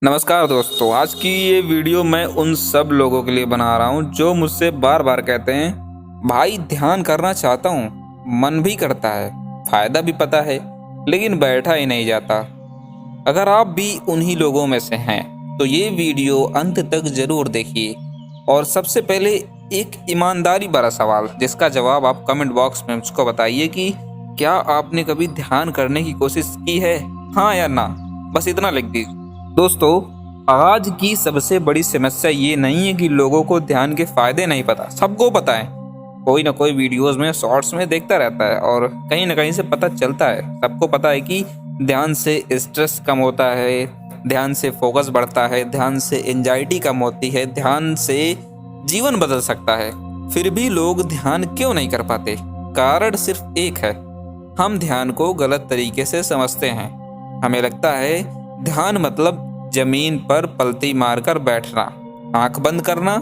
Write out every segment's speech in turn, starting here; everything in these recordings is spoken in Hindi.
नमस्कार दोस्तों, आज की ये वीडियो मैं उन सब लोगों के लिए बना रहा हूँ जो मुझसे बार बार कहते हैं भाई ध्यान करना चाहता हूँ, मन भी करता है, फायदा भी पता है, लेकिन बैठा ही नहीं जाता। अगर आप भी उन्हीं लोगों में से हैं तो ये वीडियो अंत तक जरूर देखिए। और सबसे पहले एक ईमानदारी भरा सवाल जिसका जवाब आप कमेंट बॉक्स में मुझको बताइए कि क्या आपने कभी ध्यान करने की कोशिश की है, हाँ या ना। बस इतना लिख दीजिए। दोस्तों, आज की सबसे बड़ी समस्या ये नहीं है कि लोगों को ध्यान के फायदे नहीं पता, सबको पता है। कोई ना कोई वीडियोस में, शॉर्ट्स में देखता रहता है और कहीं ना कहीं से पता चलता है, सबको पता है कि ध्यान से स्ट्रेस कम होता है, ध्यान से फोकस बढ़ता है, ध्यान से एंजाइटी कम होती है, ध्यान से जीवन बदल सकता है। फिर भी लोग ध्यान क्यों नहीं कर पाते? कारण सिर्फ एक है, हम ध्यान को गलत तरीके से समझते हैं। हमें लगता है ध्यान मतलब जमीन पर पलटी मारकर बैठना, आंख बंद करना,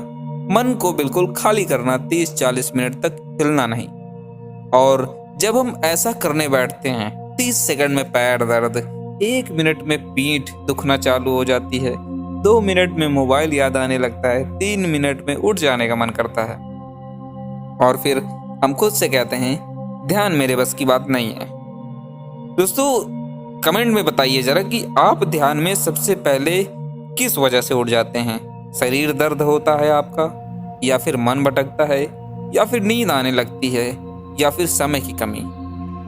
मन को बिल्कुल खाली करना, 30-40 मिनट तक हिलना नहीं। और जब हम ऐसा करने बैठते हैं 30 सेकंड में पैर दर्द, 1 मिनट में पीठ दुखना चालू हो जाती है, 2 मिनट में मोबाइल याद आने लगता है, 3 मिनट में उठ जाने का मन करता है और फिर हम खुद से कहते हैं ध्यान मेरे बस की बात नहीं है। दोस्तों, कमेंट में बताइए जरा कि आप ध्यान में सबसे पहले किस वजह से उठ जाते हैं? शरीर दर्द होता है आपका, या फिर मन भटकता है, या फिर नींद आने लगती है, या फिर समय की कमी?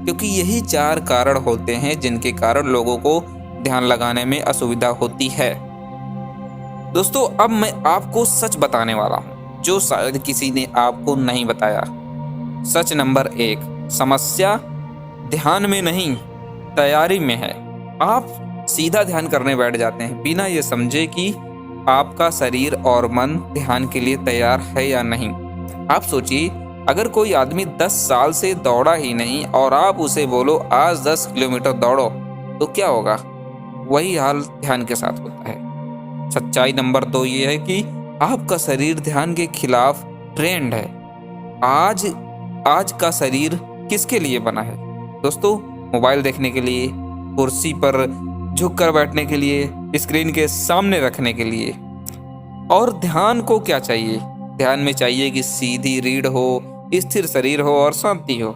क्योंकि यही 4 कारण होते हैं जिनके कारण लोगों को ध्यान लगाने में असुविधा होती है। दोस्तों, अब मैं आपको सच बताने वाला हूँ जो शायद किसी ने आपको नहीं बताया। सच नंबर 1, समस्या ध्यान में नहीं, तैयारी में है। आप सीधा ध्यान करने बैठ जाते हैं बिना ये समझे कि आपका शरीर और मन ध्यान के लिए तैयार है या नहीं। आप सोचिए, अगर कोई आदमी 10 साल से दौड़ा ही नहीं और आप उसे बोलो आज 10 किलोमीटर दौड़ो, तो क्या होगा? वही हाल ध्यान के साथ होता है। सच्चाई नंबर 2 ये है कि आपका शरीर ध्यान के खिलाफ ट्रेंड है। आज का शरीर किसके लिए बना है दोस्तों? मोबाइल देखने के लिए, कुर्सी पर झुक कर बैठने के लिए, स्क्रीन के सामने रखने के लिए। और ध्यान को क्या चाहिए? ध्यान में चाहिए कि सीधी रीढ़ हो, स्थिर शरीर हो और शांति हो।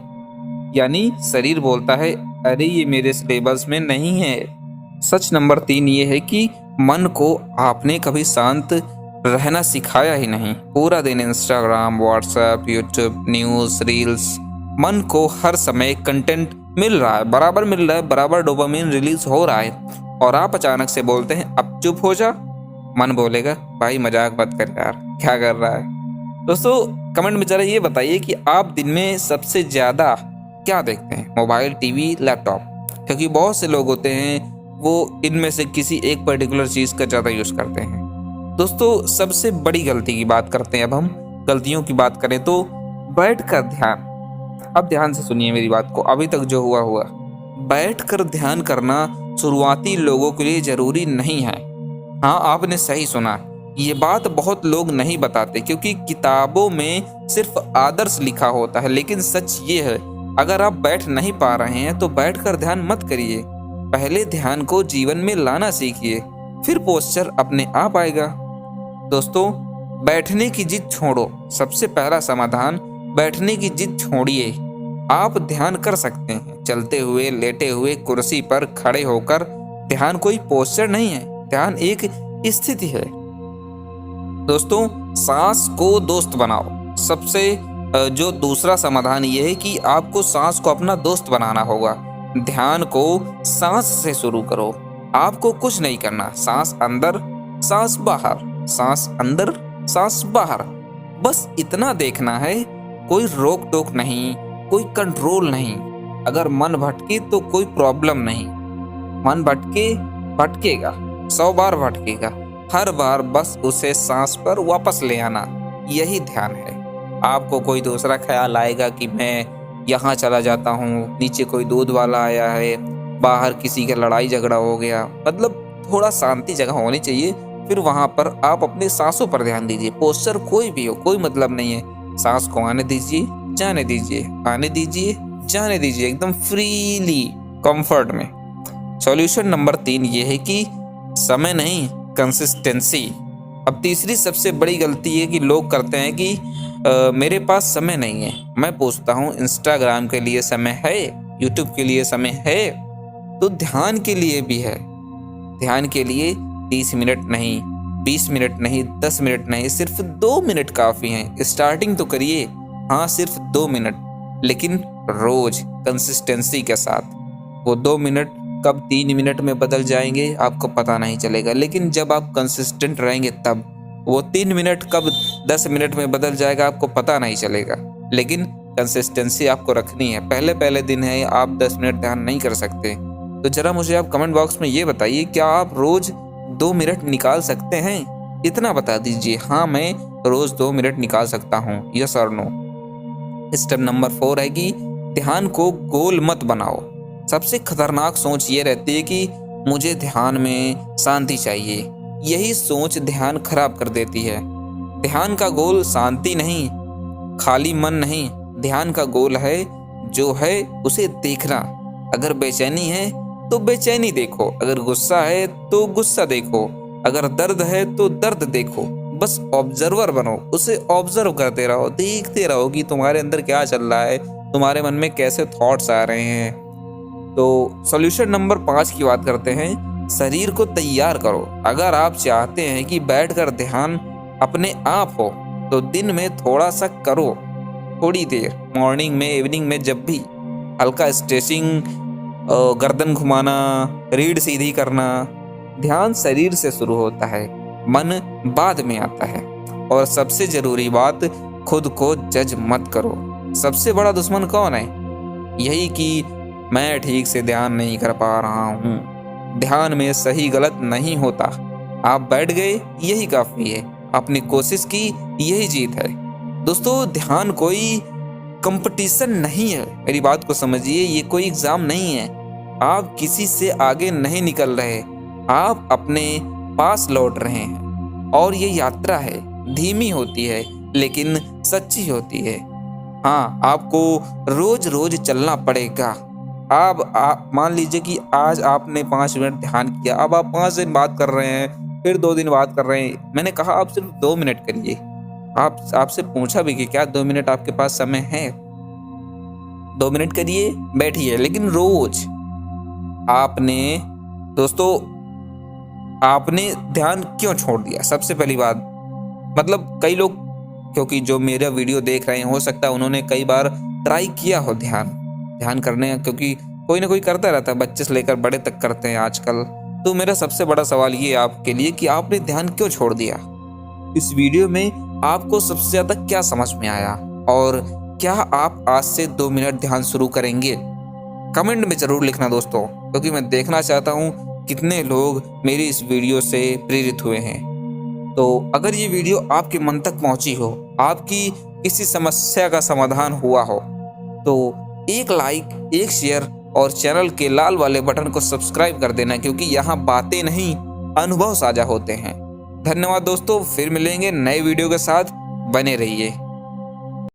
यानी शरीर बोलता है अरे ये मेरे सिलेबस में नहीं है। सच नंबर 3 ये है कि मन को आपने कभी शांत रहना सिखाया ही नहीं। पूरा दिन Instagram, WhatsApp, YouTube, news, reels, मन को हर समय कंटेंट मिल रहा है, बराबर मिल रहा है, बराबर डोपामिन रिलीज हो रहा है, और आप अचानक से बोलते हैं अब चुप हो जा। मन बोलेगा भाई मजाक मत कर यार, क्या कर रहा है? दोस्तों, कमेंट में जरा ये बताइए कि आप दिन में सबसे ज्यादा क्या देखते हैं? Mobile, TV, laptop? क्योंकि बहुत से लोग होते हैं वो इनमें से किसी एक पर्टिकुलर चीज का ज्यादा यूज करते हैं। दोस्तों, सबसे बड़ी गलती की बात करते हैं। अब हम गलतियों की बात करें तो बैठकर ध्यान। अब ध्यान से सुनिए मेरी बात को, अभी तक जो हुआ हुआ। बैठकर ध्यान करना शुरुआती लोगों के लिए जरूरी नहीं है। हाँ, आपने सही सुना, ये बात बहुत लोग नहीं बताते क्योंकि किताबों में सिर्फ आदर्श लिखा होता है। लेकिन सच ये है, अगर आप बैठ नहीं पा रहे हैं तो बैठकर ध्यान मत करिए। पहले ध्यान को जीवन में लाना सीखिए, फिर पोस्चर अपने आप आएगा। दोस्तों, बैठने की जिद छोड़ो। सबसे पहला समाधान, बैठने की जिद छोड़िए। आप ध्यान कर सकते हैं चलते हुए, लेटे हुए, कुर्सी पर खड़े होकर। ध्यान कोई पोस्चर नहीं है, ध्यान एक स्थिति है। दोस्तों, सांस को दोस्त बनाओ। सबसे जो दूसरा समाधान ये है कि आपको सांस को अपना दोस्त बनाना होगा। ध्यान को सांस से शुरू करो। आपको कुछ नहीं करना, सांस अंदर, सांस बाहर, सांस अंदर, सांस बाहर, बस इतना देखना है। कोई रोक टोक नहीं, कोई कंट्रोल नहीं। अगर मन भटके तो कोई प्रॉब्लम नहीं। मन भटकेगा, 100 बार भटकेगा, हर बार बस उसे सांस पर वापस ले आना, यही ध्यान है। आपको कोई दूसरा ख्याल आएगा कि मैं यहाँ चला जाता हूँ, नीचे कोई दूध वाला आया है, बाहर किसी का लड़ाई झगड़ा हो गया, मतलब थोड़ा शांति जगह होनी चाहिए। फिर वहां पर आप अपने सांसों पर ध्यान दीजिए। पोस्चर कोई भी हो, कोई मतलब नहीं है। सांस को आने दीजिए, जाने दीजिए, आने दीजिए, जाने दीजिए, एकदम फ्रीली, कंफर्ट में। सॉल्यूशन नंबर 3 ये है कि समय नहीं, कंसिस्टेंसी। अब तीसरी सबसे बड़ी गलती है कि लोग करते हैं कि मेरे पास समय नहीं है। मैं पूछता हूँ, इंस्टाग्राम के लिए समय है? यूट्यूब के लिए समय है? तो ध्यान के लिए भी है। ध्यान के लिए 30 मिनट नहीं, 20 मिनट नहीं, 10 मिनट नहीं, सिर्फ 2 मिनट काफ़ी हैं। स्टार्टिंग तो करिए, हाँ सिर्फ 2 मिनट, लेकिन रोज कंसिस्टेंसी के साथ। वो 2 मिनट कब 3 मिनट में बदल जाएंगे आपको पता नहीं चलेगा, लेकिन जब आप कंसिस्टेंट रहेंगे तब वो 3 मिनट कब 10 मिनट में बदल जाएगा आपको पता नहीं चलेगा। लेकिन कंसिस्टेंसी आपको रखनी है। पहले पहले दिन है, आप 10 मिनट ध्यान नहीं कर सकते, तो जरा मुझे आप कमेंट बॉक्स में ये बताइए, क्या आप रोज 2 मिनट निकाल सकते हैं? इतना बता दीजिए, हाँ मैं रोज 2 मिनट निकाल सकता हूँ, यस और नो। स्टेप नंबर 4 है कि ध्यान को गोल मत बनाओ। सबसे खतरनाक सोच ये रहती है कि मुझे ध्यान में शांति चाहिए। यही सोच ध्यान खराब कर देती है। ध्यान का गोल शांति नहीं, खाली मन नहीं। ध्यान का गोल है जो है उसे देखना। अगर बेचैनी है तो बेचैनी देखो, अगर गुस्सा है तो गुस्सा देखो, अगर दर्द है तो दर्द देखो। बस ऑब्जर्वर बनो, उसे ऑब्जर्व करते रहो, देखते रहो कि तुम्हारे अंदर क्या चल रहा है, तुम्हारे मन में कैसे थॉट्स आ रहे हैं। तो सॉल्यूशन नंबर 5 की बात करते हैं। शरीर को तैयार करो। अगर आप चाहते हैं कि बैठकर ध्यान अपने आप हो तो दिन में थोड़ा सा करो, थोड़ी देर, मॉर्निंग में, इवनिंग में, जब भी। हल्का स्ट्रेचिंग, गर्दन घुमाना, रीढ़ सीधी करना। ध्यान शरीर से शुरू होता है, मन बाद में आता है। और सबसे जरूरी बात, खुद को जज मत करो। सबसे बड़ा दुश्मन कौन है? यही कि मैं ठीक से ध्यान नहीं कर पा रहा हूँ। ध्यान में सही गलत नहीं होता। आप बैठ गए, यही काफी है। अपनी कोशिश की, यही जीत है। दोस्तों, ध्यान कोई कंपटीशन नहीं है। मेरी बात को समझिए, ये कोई एग्जाम नहीं है। आप किसी से आगे नहीं निकल रहे, आप अपने पास लौट रहे हैं। और ये यात्रा है, धीमी होती है लेकिन सच्ची होती है। हाँ, आपको रोज रोज चलना पड़ेगा। आप मान लीजिए कि आज आपने 5 मिनट ध्यान किया, अब आप 5 दिन बात कर रहे हैं, फिर 2 दिन बात कर रहे हैं। मैंने कहा आप सिर्फ 2 मिनट करिए। आपसे पूछा भी कि क्या 2 मिनट आपके पास समय है? 2 मिनट करिए, बैठिए, लेकिन रोज। आपने ध्यान क्यों छोड़ दिया? सबसे पहली बात, मतलब कई लोग, क्योंकि जो मेरा वीडियो देख रहे हैं, हो सकता है उन्होंने कई बार ट्राई किया हो ध्यान करने, क्योंकि कोई ना कोई करता रहता है, बच्चे से लेकर बड़े तक करते हैं आजकल। तो मेरा सबसे बड़ा सवाल ये आपके लिए कि आपने ध्यान क्यों छोड़ दिया? इस वीडियो में आपको सबसे ज्यादा क्या समझ में आया, और क्या आप आज से 2 मिनट ध्यान शुरू करेंगे? कमेंट में जरूर लिखना दोस्तों, क्योंकि मैं देखना चाहता हूँ कितने लोग मेरी इस वीडियो से प्रेरित हुए हैं। तो अगर ये वीडियो आपके मन तक पहुंची हो, आपकी किसी समस्या का समाधान हुआ हो, तो एक लाइक, एक शेयर और चैनल के लाल वाले बटन को सब्सक्राइब कर देना, क्योंकि यहाँ बातें नहीं, अनुभव साझा होते हैं। धन्यवाद दोस्तों, फिर मिलेंगे नए वीडियो के साथ, बने रहिए।